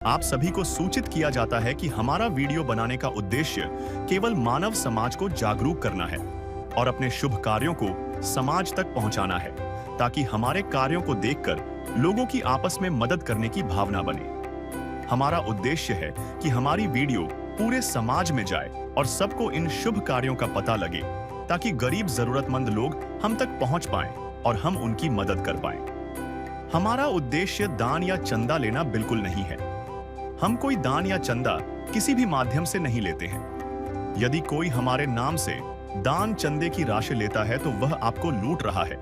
आप सभी को सूचित किया जाता है कि हमारा वीडियो बनाने का उद्देश्य केवल मानव समाज को जागरूक करना है और अपने शुभ कार्यों को समाज तक पहुंचाना है, ताकि हमारे कार्यों को देखकर लोगों की आपस में मदद करने की भावना बने। हमारा उद्देश्य है कि हमारी वीडियो पूरे समाज में जाए और सबको इन शुभ कार्यों का पता लगे, ताकि गरीब जरूरतमंद लोग हम तक पहुंच पाएं और हम उनकी मदद कर पाएं। हमारा उद्देश्य दान या चंदा लेना बिल्कुल नहीं है। हम कोई दान या चंदा किसी भी माध्यम से नहीं लेते हैं। यदि कोई हमारे नाम से दान चंदे की राशि लेता है तो वह आपको लूट रहा है।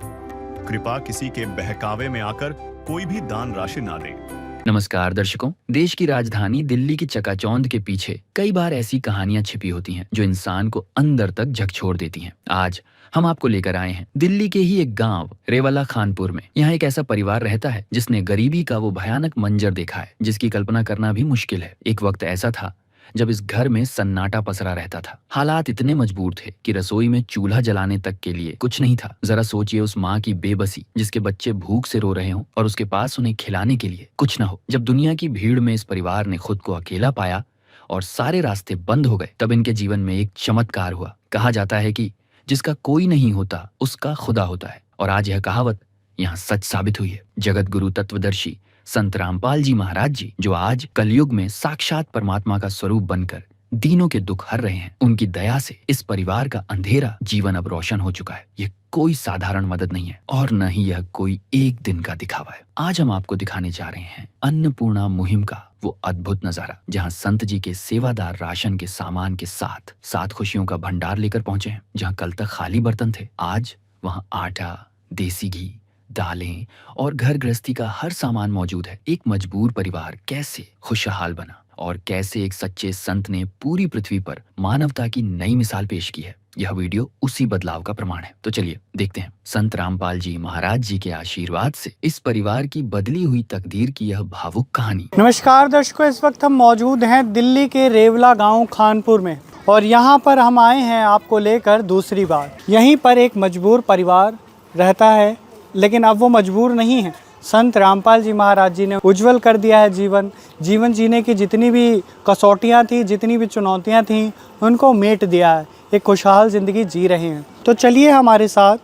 कृपया किसी के बहकावे में आकर कोई भी दान राशि ना दें। नमस्कार दर्शकों, देश की राजधानी दिल्ली की चकाचौंध के पीछे कई बार ऐसी कहानियां छिपी होती हैं जो इंसान को अंदर तक झकझोर देती हैं। आज हम आपको लेकर आए हैं दिल्ली के ही एक गांव रेवाला खानपुर में। यहाँ एक ऐसा परिवार रहता है जिसने गरीबी का वो भयानक मंजर देखा है जिसकी कल्पना करना भी मुश्किल है। एक वक्त ऐसा था जब इस घर में सन्नाटा पसरा रहता था। हालात इतने मजबूर थे कि रसोई में चूल्हा जलाने तक के लिए कुछ नहीं था। जरा सोचिए उस माँ की बेबसी जिसके बच्चे भूख से रो रहे हों और उसके पास उन्हें खिलाने के लिए कुछ न हो। जब दुनिया की भीड़ में इस परिवार ने खुद को अकेला पाया और सारे रास्ते बंद हो गए, तब इनके जीवन में एक चमत्कार हुआ। कहा जाता है कि जिसका कोई नहीं होता उसका खुदा होता है, और आज यह कहावत यहाँ सच साबित हुई है। जगत गुरु तत्वदर्शी संत रामपाल जी महाराज जी, जो आज कलयुग में साक्षात परमात्मा का स्वरूप बनकर दीनों के दुख हर रहे हैं, उनकी दया से इस परिवार का अंधेरा जीवन अब रोशन हो चुका है। ये कोई साधारण मदद नहीं है और न ही यह कोई एक दिन का दिखावा है। आज हम आपको दिखाने जा रहे हैं अन्नपूर्णा मुहिम का वो अद्भुत नजारा, जहाँ संत जी के सेवादार राशन के सामान के साथ साथ खुशियों का भंडार लेकर पहुंचे हैं। जहाँ कल तक खाली बर्तन थे, आज वहाँ आटा, देसी घी, दालें और घर गृहस्थी का हर सामान मौजूद है। एक मजबूर परिवार कैसे खुशहाल बना और कैसे एक सच्चे संत ने पूरी पृथ्वी पर मानवता की नई मिसाल पेश की है, यह वीडियो उसी बदलाव का प्रमाण है। तो चलिए देखते हैं संत रामपाल जी महाराज जी के आशीर्वाद से इस परिवार की बदली हुई तकदीर की यह भावुक कहानी। नमस्कार दर्शकों, इस वक्त हम मौजूद हैं दिल्ली के रेवला गांव खानपुर में, और यहाँ पर हम आए हैं आपको लेकर दूसरी बार। यहीं पर एक मजबूर परिवार रहता है, लेकिन अब वो मजबूर नहीं है। संत रामपाल जी महाराज जी ने उज्जवल कर दिया है जीवन जीने की जितनी भी कसौटियाँ थी, जितनी भी चुनौतियाँ थीं, उनको मेट दिया है। एक खुशहाल ज़िंदगी जी रहे हैं। तो चलिए हमारे साथ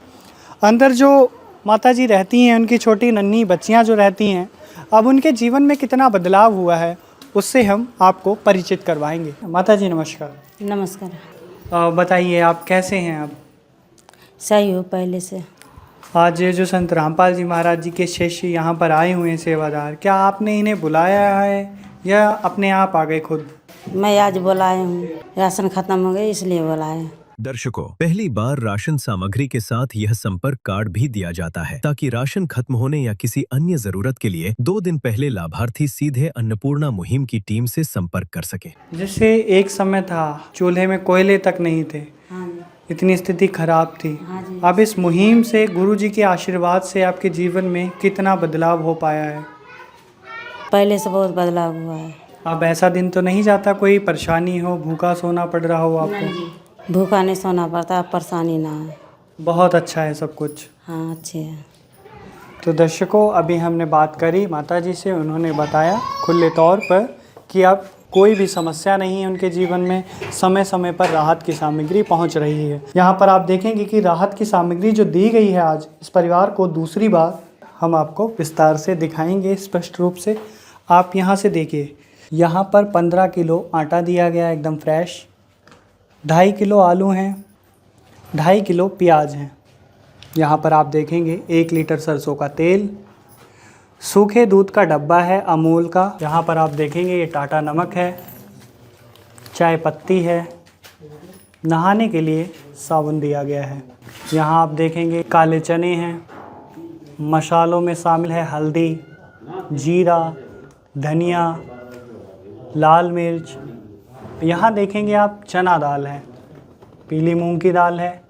अंदर जो माता जी रहती हैं, उनकी छोटी नन्ही बच्चियाँ जो रहती हैं, अब उनके जीवन में कितना बदलाव हुआ है उससे हम आपको परिचित करवाएंगे। माता जी नमस्कार। नमस्कार। बताइए आप कैसे हैं? अब सही हो पहले से। आज ये जो संत रामपाल जी महाराज जी के शिष्य यहाँ पर आए हुए हैं सेवादार, क्या आपने इन्हें बुलाया है या अपने आप आ गए खुद? मैं आज बुलाए हूँ, राशन खत्म हो गया इसलिए बुलाए। दर्शकों, पहली बार राशन सामग्री के साथ यह संपर्क कार्ड भी दिया जाता है, ताकि राशन खत्म होने या किसी अन्य जरूरत के लिए 2 दिन पहले लाभार्थी सीधे अन्नपूर्णा मुहिम की टीम से संपर्क कर सके। जैसे एक समय था चूल्हे में कोयले तक नहीं थे, हाँ जी। इतनी स्थिति खराब थी। हाँ जी। अब इस मुहिम से, गुरु जी के आशीर्वाद से आपके जीवन में कितना बदलाव हो पाया है? पहले से बहुत बदलाव हुआ है। अब ऐसा दिन तो नहीं जाता कोई परेशानी हो, भूखा सोना पड़ रहा हो आपको? भूखा नहीं सोना पड़ता, परेशानी ना है। बहुत अच्छा है सब कुछ। हाँ अच्छे है। तो दर्शकों, अभी हमने बात करी माता जी से, उन्होंने बताया खुले तौर पर कि अब कोई भी समस्या नहीं है उनके जीवन में। समय समय पर राहत की सामग्री पहुंच रही है। यहाँ पर आप देखेंगे कि राहत की सामग्री जो दी गई है आज इस परिवार को, दूसरी बार हम आपको विस्तार से दिखाएंगे स्पष्ट रूप से। आप यहाँ से देखिए, यहाँ पर 15 किलो आटा दिया गया एकदम फ्रेश, 2.5 किलो आलू हैं, 2.5 किलो प्याज हैं। यहाँ पर आप देखेंगे 1 लीटर सरसों का तेल, सूखे दूध का डब्बा है अमूल का। यहाँ पर आप देखेंगे ये टाटा नमक है, चाय पत्ती है, नहाने के लिए साबुन दिया गया है। यहाँ आप देखेंगे काले चने हैं, मसालों में शामिल है हल्दी, जीरा, धनिया, लाल मिर्च। यहाँ देखेंगे आप चना दाल है, पीली मूंग की दाल है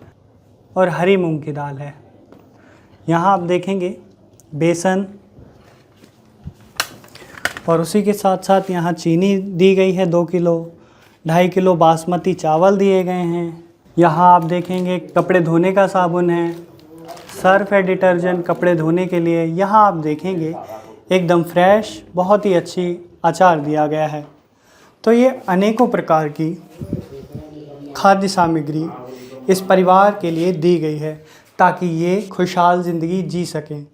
और हरी मूंग की दाल है। यहाँ आप देखेंगे बेसन, और उसी के साथ साथ यहाँ चीनी दी गई है 2 किलो, 2.5 किलो बासमती चावल दिए गए हैं। यहाँ आप देखेंगे कपड़े धोने का साबुन है, सर्फ है डिटर्जेंट कपड़े धोने के लिए। यहाँ आप देखेंगे एकदम फ्रेश, बहुत ही अच्छी अचार दिया गया है। तो ये अनेकों प्रकार की खाद्य सामग्री इस परिवार के लिए दी गई है ताकि ये खुशहाल ज़िंदगी जी सकें।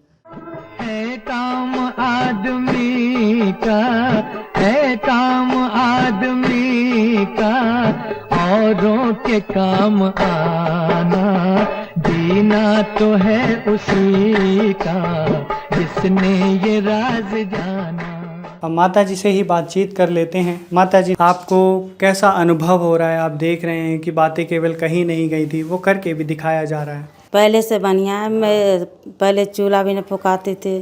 है काम आदमी का, है काम आदमी का, औरों के काम आना, जीना तो है उसी का जिसने ये राज जाना। अब माता जी से ही बातचीत कर लेते हैं। माता जी, आपको कैसा अनुभव हो रहा है? आप देख रहे हैं कि बातें केवल कहीं नहीं गई थी, वो करके भी दिखाया जा रहा है। पहले से बढ़िया है। मैं पहले चूल्हा भी न फुकाते थे,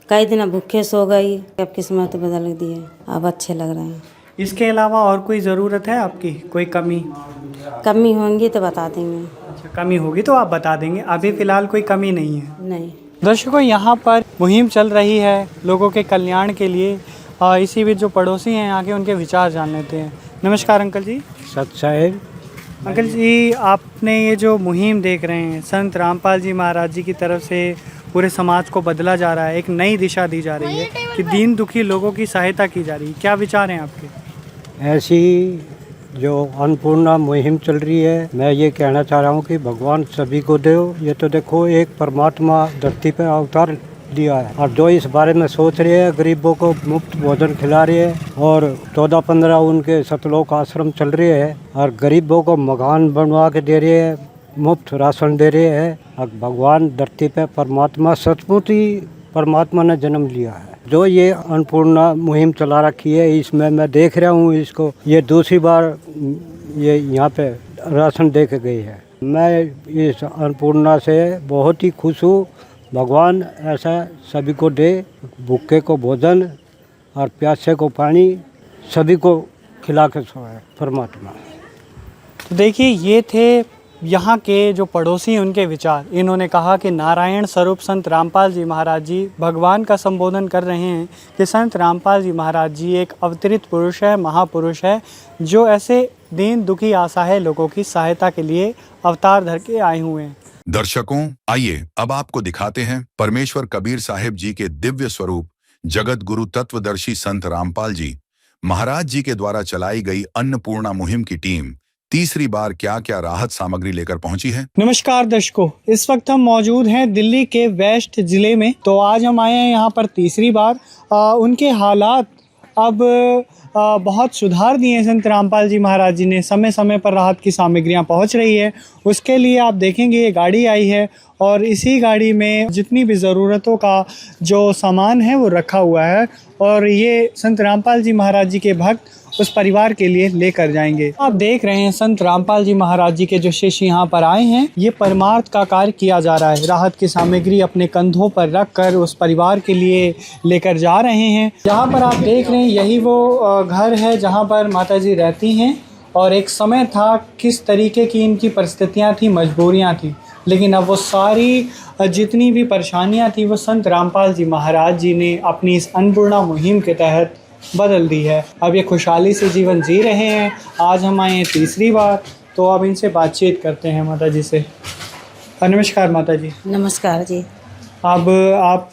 कई दिन भूखे सो गई, अब किस्मत बदल दी है, अब अच्छे लग रहे हैं। इसके अलावा और कोई ज़रूरत है आपकी, कोई कमी होंगी तो बता देंगे। अच्छा, कमी होगी तो आप बता देंगे, अभी फ़िलहाल कोई कमी नहीं है। नहीं। दर्शकों, यहाँ पर मुहिम चल रही है लोगों के कल्याण के लिए। इसी बीच जो पड़ोसी हैं यहाँ के, उनके विचार जान लेते हैं। नमस्कार अंकल जी। सत साहेब। अंकल जी, आपने ये जो मुहिम देख रहे हैं, संत रामपाल जी महाराज जी की तरफ से पूरे समाज को बदला जा रहा है, एक नई दिशा दी जा रही है कि दीन दुखी लोगों की सहायता की जा रही है, क्या विचार हैं आपके? ऐसी जो अन्नपूर्णा मुहिम चल रही है, मैं ये कहना चाह रहा हूँ कि भगवान सभी को दे। ये तो देखो, एक परमात्मा धरती पर अवतार दिया है और जो इस बारे में सोच रहे हैं, गरीबों को मुफ्त भोजन खिला रहे हैं और 14-15 उनके सतलोक आश्रम चल रहे हैं और गरीबों को मकान बनवा के दे रहे हैं, मुफ्त राशन दे रहे हैं। और भगवान धरती पे परमात्मा, सचमुच ही परमात्मा ने जन्म लिया है। जो ये अन्नपूर्णा मुहिम चला रखी है, इसमें मैं देख रहा हूँ इसको, ये दूसरी बार ये यहाँ पे राशन दे के गई है। मैं इस अन्नपूर्णा से बहुत ही खुश हूँ। भगवान ऐसा सभी को दे, भूखे को भोजन और प्यासे को पानी, सभी को खिला के सोए परमात्मा। तो देखिए, ये थे यहाँ के जो पड़ोसी, उनके विचार। इन्होंने कहा कि नारायण स्वरूप संत रामपाल जी महाराज जी भगवान का संबोधन कर रहे हैं कि संत रामपाल जी महाराज जी एक अवतरित पुरुष है, महापुरुष है, जो ऐसे दीन दुखी असहाय लोगों की सहायता के लिए अवतार धर के आए हुए हैं। दर्शकों, आइए अब आपको दिखाते हैं परमेश्वर कबीर साहिब जी के दिव्य स्वरूप जगत गुरु तत्वदर्शी संत रामपाल जी महाराज जी के द्वारा चलाई गई अन्नपूर्णा मुहिम की टीम तीसरी बार क्या क्या राहत सामग्री लेकर पहुंची है। नमस्कार दर्शकों, इस वक्त हम मौजूद हैं दिल्ली के वेस्ट जिले में। तो आज हम आए हैं यहाँ पर तीसरी बार। उनके हालात अब बहुत सुधार दिए हैं संत रामपाल जी महाराज जी ने। समय समय पर राहत की सामग्रियाँ पहुँच रही है। उसके लिए आप देखेंगे ये गाड़ी आई है और इसी गाड़ी में जितनी भी ज़रूरतों का जो सामान है वो रखा हुआ है और ये संत रामपाल जी महाराज जी के भक्त उस परिवार के लिए लेकर जाएंगे। आप देख रहे हैं संत रामपाल जी महाराज जी के जो शिष्य यहाँ पर आए हैं, ये परमार्थ का कार्य किया जा रहा है। राहत की सामग्री अपने कंधों पर रखकर उस परिवार के लिए लेकर जा रहे हैं। जहाँ पर आप देख रहे हैं, यही वो घर है जहाँ पर माता जी रहती हैं। और एक समय था किस तरीके की इनकी परिस्थितियाँ थी, मजबूरियाँ थी, लेकिन अब वो सारी जितनी भी परेशानियाँ थी वो संत रामपाल जी महाराज जी ने अपनी इस अन्नपूर्णा मुहिम के तहत बदल दी है। अब ये खुशहाली से जीवन जी रहे हैं। आज हम आए हैं तीसरी बार, तो अब इनसे बातचीत करते हैं माता जी से। नमस्कार माता जी। नमस्कार जी। अब आप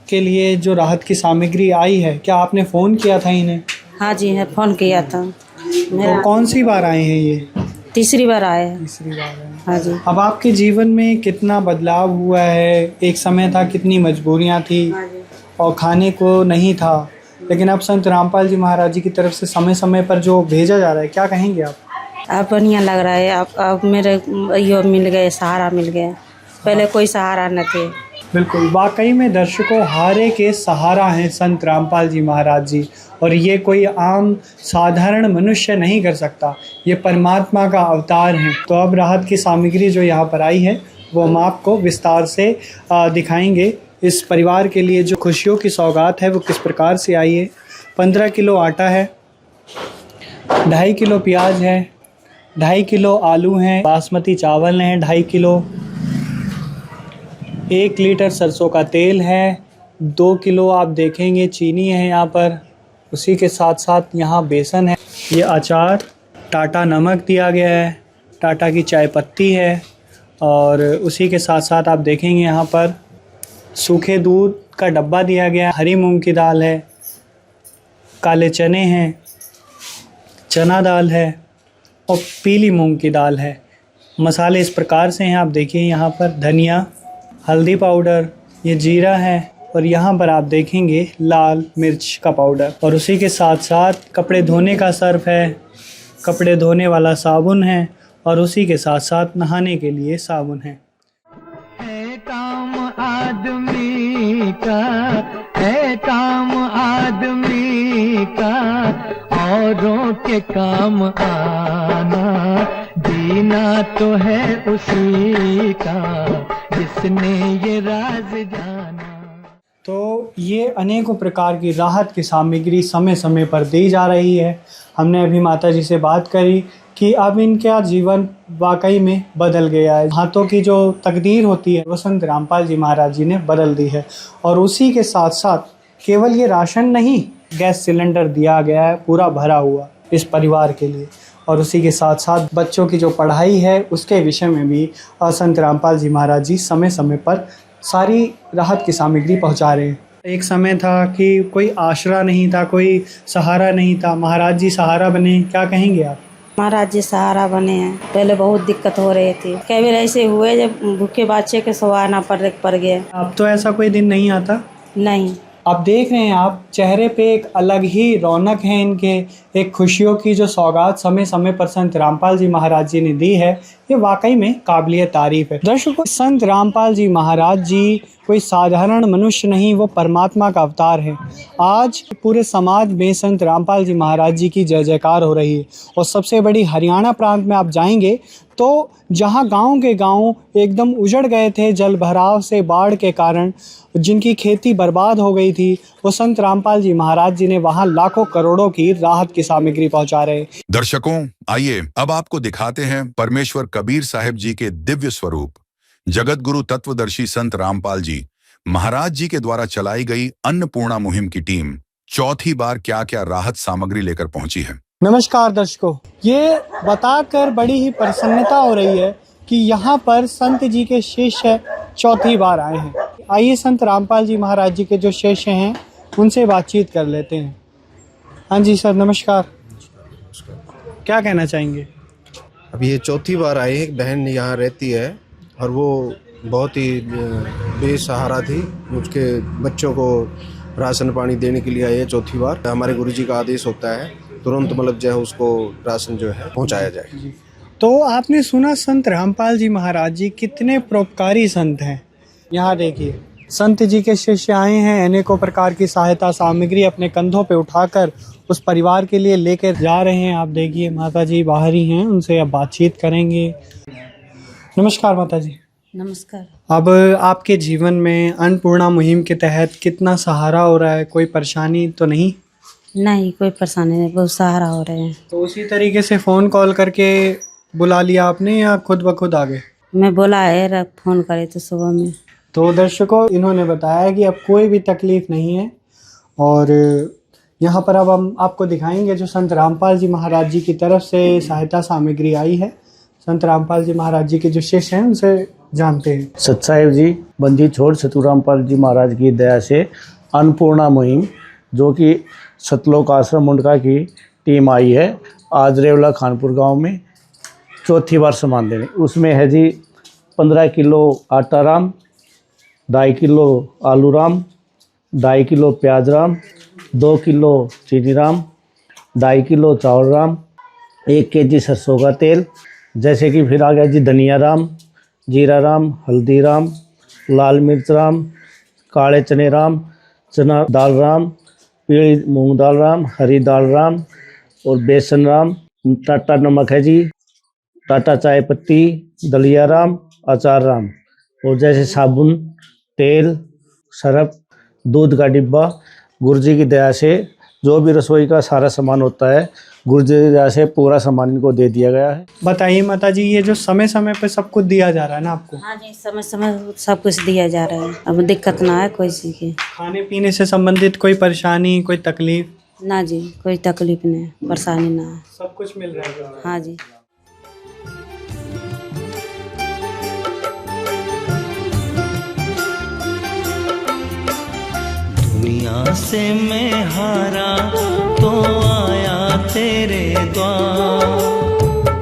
के लिए जो राहत की सामग्री आई है, क्या आपने फ़ोन किया था इन्हें? हाँ जी, है, फ़ोन किया था। तो कौन सी बार आए हैं ये? तीसरी बार आए हैं। तीसरी बार आए। हाँ जी। अब आपके जीवन में कितना बदलाव हुआ है? एक समय था कितनी मजबूरियाँ थी और खाने को नहीं था, लेकिन अब संत रामपाल जी महाराज जी की तरफ से समय समय पर जो भेजा जा रहा है, क्या कहेंगे आप? अब बढ़िया लग रहा है। अब मेरे यो मिल गए, सहारा मिल गया। पहले कोई सहारा न थे। बिल्कुल, वाकई में दर्शकों, हारे के सहारा हैं संत रामपाल जी महाराज जी। और ये कोई आम साधारण मनुष्य नहीं कर सकता, ये परमात्मा का अवतार हैं। तो अब राहत की सामग्री जो यहाँ पर आई है वो हम आपको विस्तार से दिखाएंगे। इस परिवार के लिए जो खुशियों की सौगात है वो किस प्रकार से आई है। 15 किलो आटा है, 2.5 किलो प्याज है, 2.5 किलो आलू हैं, बासमती चावल हैं 2.5 किलो, 1 लीटर सरसों का तेल है, 2 किलो आप देखेंगे चीनी है यहाँ पर। उसी के साथ साथ यहाँ बेसन है, ये अचार, टाटा नमक दिया गया है, टाटा की चाय पत्ती है और उसी के साथ साथ आप देखेंगे यहाँ पर सूखे दूध का डब्बा दिया गया है, हरी मूंग की दाल है, काले चने हैं, चना दाल है और पीली मूंग की दाल है। मसाले इस प्रकार से हैं, आप देखिए यहाँ पर धनिया, हल्दी पाउडर, ये जीरा है और यहाँ पर आप देखेंगे लाल मिर्च का पाउडर। और उसी के साथ साथ कपड़े धोने का सर्फ है, कपड़े धोने वाला साबुन है और उसी के साथ साथ नहाने के लिए साबुन है। काम आदमी का है, काम आदमी का औरों के काम आना, जीना तो है उसी का जिसने ये राज जाना। तो ये अनेकों प्रकार की राहत की सामग्री समय समय पर दी जा रही है। हमने अभी माता जी से बात करी कि अब इनका जीवन वाकई में बदल गया है। हाथों की जो तकदीर होती है वो संत रामपाल जी महाराज जी ने बदल दी है। और उसी के साथ साथ केवल ये राशन नहीं, गैस सिलेंडर दिया गया है पूरा भरा हुआ इस परिवार के लिए। और उसी के साथ साथ बच्चों की जो पढ़ाई है उसके विषय में भी संत रामपाल जी महाराज जी समय समय पर सारी राहत की सामग्री पहुंचा रहे हैं। एक समय था कि कोई आसरा नहीं था, कोई सहारा नहीं था, महाराज जी सहारा बने, क्या कहेंगे आप? महाराज जी सहारा बने हैं। पहले बहुत दिक्कत हो रही थी, कई बार ऐसे हुए जब भूखे बच्चे के सवाना पड़ गए। अब तो ऐसा कोई दिन नहीं आता। नहीं, अब देख रहे हैं आप चेहरे पे एक अलग ही रौनक है इनके, एक खुशियों की जो सौगात समय समय पर संत रामपाल जी महाराज जी ने दी है, ये वाकई में काबिलिय तारीफ है। दर्शकों, संत रामपाल जी महाराज जी कोई साधारण मनुष्य नहीं, वो परमात्मा का अवतार है। आज पूरे समाज में संत रामपाल जी महाराज जी की जय जयकार हो रही है। और सबसे बड़ी हरियाणा प्रांत में आप जाएंगे तो जहां गांव के गांव एकदम उजड़ गए थे जल भराव से, बाढ़ के कारण जिनकी खेती बर्बाद हो गई थी, वो संत रामपाल जी महाराज जी ने वहां लाखों करोड़ों की राहत की सामग्री पहुंचा रहे। दर्शकों, आइए अब आपको दिखाते हैं परमेश्वर कबीर साहिब जी के दिव्य स्वरूप जगत गुरु तत्वदर्शी संत रामपाल जी महाराज जी के द्वारा चलाई गई अन्नपूर्णा मुहिम की टीम चौथी बार क्या क्या राहत सामग्री लेकर पहुंची है। नमस्कार दर्शकों, ये बताकर बड़ी ही प्रसन्नता हो रही है कि यहाँ पर संत जी के शिष्य चौथी बार आए हैं। आइए संत रामपाल जी महाराज जी के जो शिष्य हैं उनसे बातचीत कर लेते हैं। हाँ जी सर, नमस्कार। क्या कहना चाहेंगे? अब ये चौथी बार आए, एक बहन यहाँ रहती है और वो बहुत ही बेसहारा थी, उसके बच्चों को राशन पानी देने के लिए आई है चौथी बार। हमारे गुरुजी का आदेश होता है तुरंत मतलब जो है उसको राशन जो है पहुँचाया जाए। तो आपने सुना संत रामपाल जी महाराज जी कितने परोपकारी संत हैं। यहाँ देखिए, संत जी के शिष्य आए हैं, अनेकों प्रकार की सहायता सामग्री अपने कंधों पे उठाकर उस परिवार के लिए लेकर जा रहे हैं। आप देखिए माता जी बाहर ही हैं, उनसे अब बातचीत करेंगे। नमस्कार माता जी। नमस्कार। अब आपके जीवन में अन्नपूर्णा मुहिम के तहत कितना सहारा हो रहा है? कोई परेशानी तो नहीं? नहीं, कोई परेशानी नहीं, बहुत सहारा हो रहे हैं। तो उसी तरीके से फ़ोन कॉल करके बुला लिया आपने या खुद ब खुद आ गए? मैं बोला है फ़ोन करे तो सुबह में। तो दर्शकों, इन्होंने बताया कि अब कोई भी तकलीफ़ नहीं है। और यहाँ पर अब हम आपको दिखाएंगे जो संत रामपाल जी महाराज जी की तरफ से सहायता सामग्री आई है। संत रामपाल जी महाराज जी के जो शिष्य हैं उनसे जानते हैं। सतसाहिब जी बंदी छोड़ सतु रामपाल जी महाराज की दया से अन्नपूर्णा मुहिम जो कि सतलोक आश्रम मुंडका की टीम आई है आज रेवला खानपुर गांव में चौथी बार सामान देने। उसमें है जी 15 किलो आटा राम, 2.5 किलो आलू राम, 2.5 किलो प्याज राम, 2 किलो चीनी राम, 2.5 किलो चावल राम, 1 केजी सरसों का तेल, जैसे कि फिर आ गया जी धनिया राम, जीरा राम, हल्दी राम, लाल मिर्च राम, काले चने राम, चना दाल राम, पीली मूंग दाल राम, हरी दाल राम और बेसन राम, टाटा नमक है जी, टाटा चाय पत्ती, दलिया राम, अचार राम और जैसे साबुन, तेल, सरफ, दूध का डिब्बा। गुरुजी की दया से जो भी रसोई का सारा सामान होता है गुरुजी की दया से पूरा सामान इनको दे दिया गया है। बताइए माता जी, ये जो समय समय पे सब कुछ दिया जा रहा है ना आपको? हाँ जी, समय समय सब कुछ दिया जा रहा है। अब दिक्कत ना है कोई चीज़ की। खाने पीने से संबंधित कोई परेशानी, कोई तकलीफ? ना जी, कोई तकलीफ नहीं, परेशानी ना है, सब कुछ मिल रहा है। हाँ जी। दुनिया से मैं हारा तो आया तेरे द्वार।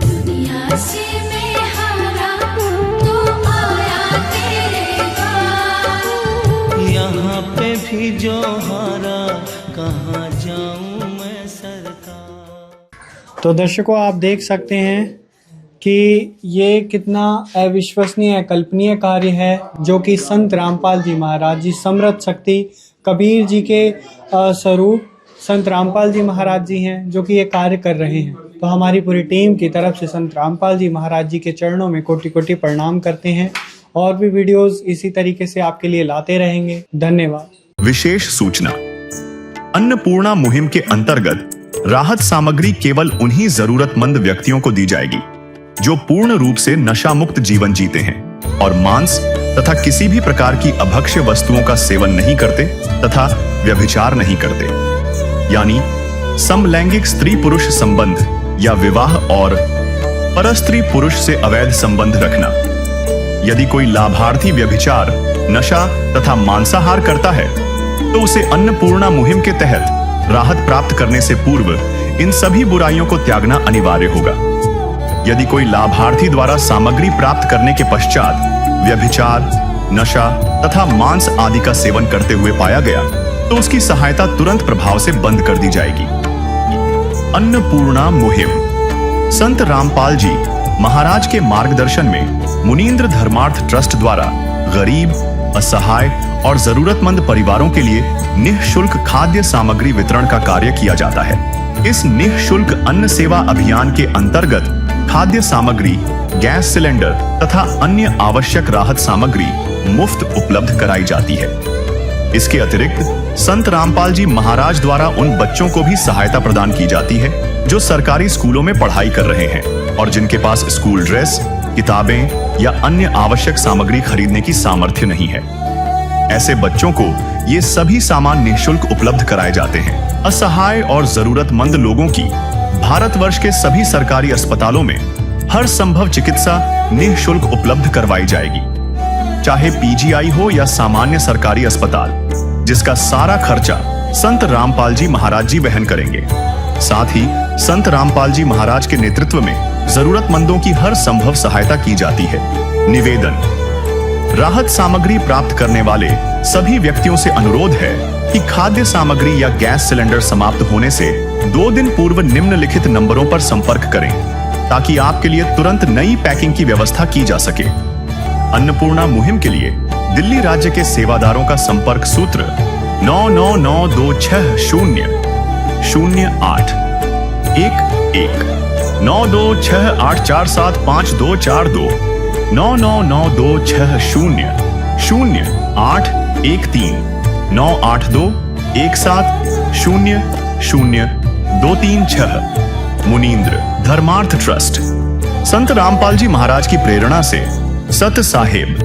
दुनिया से मैं हारा तो आया तेरे द्वार। यहाँ पे भी जो हारा कहाँ जाऊँ मैं सरकार। तो दर्शकों, आप देख सकते हैं कि ये कितना अविश्वसनीय कल्पनीय कार्य है जो कि संत रामपाल जी महाराज जी, समृद्ध शक्ति कबीर जी के स्वरूप संत रामपाल जी महाराज जी हैं जो कि ये कार्य कर रहे हैं। तो हमारी पूरी टीम की तरफ से संत रामपाल जी महाराज जी के चरणों में कोटि कोटि प्रणाम करते हैं और भी वीडियोस इसी तरीके से आपके लिए लाते रहेंगे। धन्यवाद। विशेष सूचना, अन्नपूर्णा मुहिम के अंतर्गत राहत सामग्री केवल उन्हीं जरूरतमंद व्यक्तियों को दी जाएगी जो पूर्ण रूप से नशा मुक्त जीवन जीते हैं और मांस तथा किसी भी प्रकार की अभक्ष्य वस्तुओं का सेवन नहीं करते तथा व्यभिचार नहीं करते, यानी समलैंगिक स्त्री पुरुष संबंध या विवाह और परस्त्री पुरुष से अवैध संबंध रखना। यदि कोई लाभार्थी व्यभिचार, नशा तथा मांसाहार करता है तो उसे अन्नपूर्णा मुहिम के तहत राहत प्राप्त करने से पूर्व इन सभी बुराइयों को त्यागना अनिवार्य होगा। यदि कोई लाभार्थी द्वारा सामग्री प्राप्त करने के पश्चात व्यभिचार, नशा तथा मांस आदि का सेवन करते हुए पाया गया तो उसकी सहायता तुरंत प्रभाव से बंद कर दी जाएगी। अन्नपूर्णा मुहिम संत रामपाल जी महाराज के मार्गदर्शन में मुनींद्र धर्मार्थ ट्रस्ट द्वारा गरीब, असहाय और जरूरतमंद परिवारों के लिए निःशुल्क खाद्य सामग्री वितरण का कार्य किया जाता है। इस निःशुल्क अन्न सेवा अभियान के अंतर्गत खाद्य सामग्री, गैस सिलेंडर तथा अन्य आवश्यक राहत सामग्री मुफ्त उपलब्ध कराई जाती है। इसके अतिरिक्त संत रामपाल जी महाराज द्वारा उन बच्चों को भी सहायता प्रदान की जाती है जो सरकारी स्कूलों में पढ़ाई कर रहे हैं और जिनके पास स्कूल ड्रेस, किताबें या अन्य आवश्यक सामग्री खरीदने की सामर्थ्य नहीं है। ऐसे बच्चों को ये सभी सामान निःशुल्क उपलब्ध कराए जाते हैं। असहाय और जरूरतमंद लोगों की भारतवर्ष के सभी सरकारी अस्पतालों में हर संभव चिकित्सा निःशुल्क उपलब्ध करवाई जाएगी, चाहे पीजीआई हो या सामान्य सरकारी अस्पताल, जिसका सारा खर्चा संत रामपाल जी महाराज जी वहन करेंगे। साथ ही संत रामपाल जी महाराज के नेतृत्व में जरूरतमंदों की हर संभव सहायता की जाती है। निवेदन, राहत सामग्री प्राप्त करने वाले सभी व्यक्तियों से अनुरोध है कि खाद्य सामग्री या गैस सिलेंडर समाप्त होने से 2 दिन पूर्व निम्नलिखित नंबरों पर संपर्क करें ताकि आपके लिए तुरंत नई पैकिंग की व्यवस्था की जा सके। अन्नपूर्णा मुहिम के लिए दिल्ली राज्य के सेवादारों का संपर्क सूत्र 9992600811 9268475242 9992600813 98217000236। मुनींद्र धर्मार्थ ट्रस्ट संत रामपाल जी महाराज की प्रेरणा से सत साहिब